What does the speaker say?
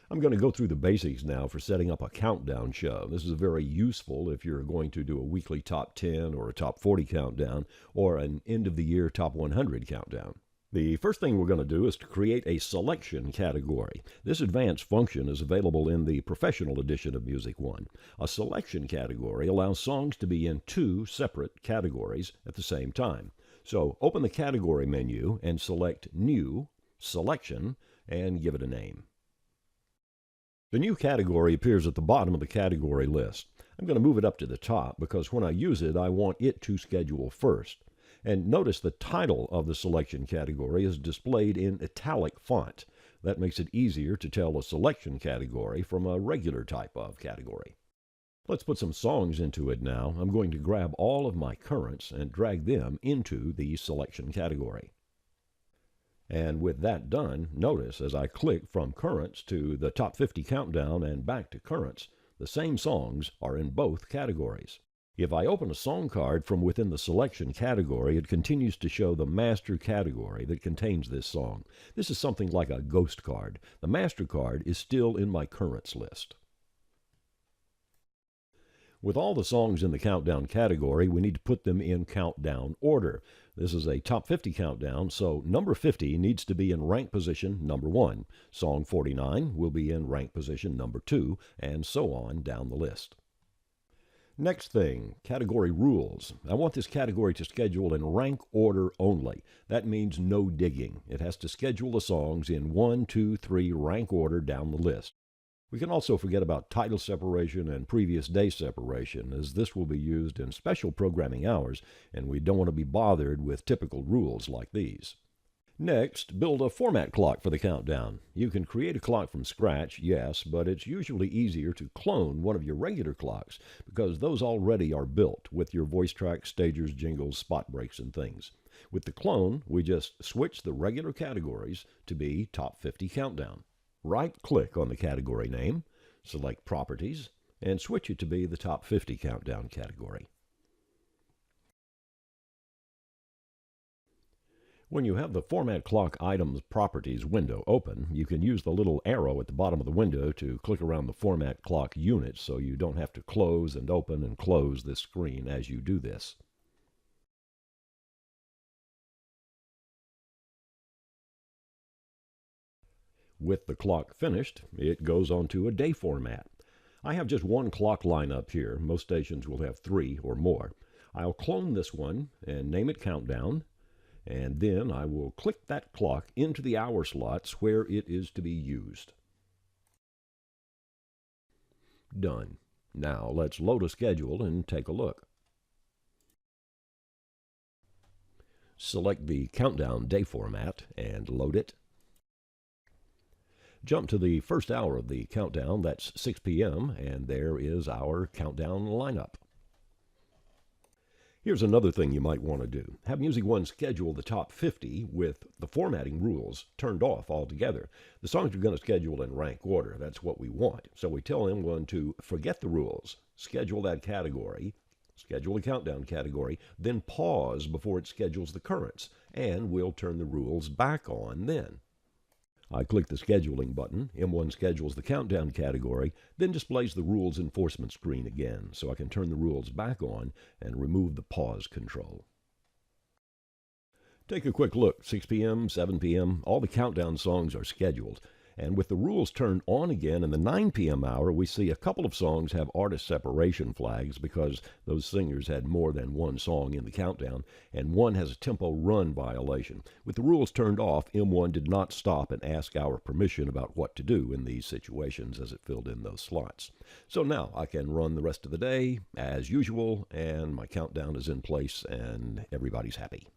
I'm going to go through the basics now for setting up a countdown show. This is very useful if you're going to do a weekly top 10 or a top 40 countdown or an end of the year top 100 countdown. The first thing we're going to do is to create a selection category. This advanced function is available in the professional edition of Music One. A selection category allows songs to be in two separate categories at the same time. So open the category menu and select New, Selection, and give it a name. The new category appears at the bottom of the category list. I'm going to move it up to the top because when I use it, I want it to schedule first. And notice the title of the selection category is displayed in italic font. That makes it easier to tell a selection category from a regular type of category. Let's put some songs into it now. I'm going to grab all of my currents and drag them into the selection category. And with that done, notice as I click from currents to the top 50 countdown and back to currents, the same songs are in both categories. If I open a song card from within the selection category, it continues to show the master category that contains this song. This is something like a ghost card. The master card is still in my currents list. With all the songs in the countdown category, we need to put them in countdown order. This is a top 50 countdown, so number 50 needs to be in rank position number 1. Song 49 will be in rank position number 2, and so on down the list. Next thing, category rules. I want this category to schedule in rank order only. That means no digging. It has to schedule the songs in 1, 2, 3 rank order down the list. We can also forget about title separation and previous day separation, as this will be used in special programming hours, and we don't want to be bothered with typical rules like these. Next, build a format clock for the countdown. You can create a clock from scratch, yes, but it's usually easier to clone one of your regular clocks because those already are built with your voice tracks, stagers, jingles, spot breaks, and things. With the clone, we just switch the regular categories to be Top 50 Countdown. Right-click on the category name, select Properties, and switch it to be the Top 50 Countdown category. When you have the Format Clock Items Properties window open, you can use the little arrow at the bottom of the window to click around the Format Clock unit so you don't have to close and open and close this screen as you do this. With the clock finished, it goes on to a day format. I have just one clock line up here. Most stations will have 3 or more. I'll clone this one and name it Countdown. And then I will click that clock into the hour slots where it is to be used. Done. Now let's load a schedule and take a look. Select the Countdown Day format and load it. Jump to the first hour of the countdown, that's 6 p.m., and there is our countdown lineup. Here's another thing you might want to do. Have Music One schedule the top 50 with the formatting rules turned off altogether. The songs are going to schedule in rank order. That's what we want. So we tell M1 to forget the rules, schedule that category, schedule the countdown category, then pause before it schedules the currents, and we'll turn the rules back on then. I click the scheduling button, M1 schedules the countdown category, then displays the rules enforcement screen again, so I can turn the rules back on and remove the pause control. Take a quick look, 6 p.m., 7 p.m., all the countdown songs are scheduled. And with the rules turned on again in the 9 p.m. hour, we see a couple of songs have artist separation flags because those singers had more than one song in the countdown, and one has a tempo run violation. With the rules turned off, M1 did not stop and ask our permission about what to do in these situations as it filled in those slots. So now I can run the rest of the day as usual, and my countdown is in place, and everybody's happy.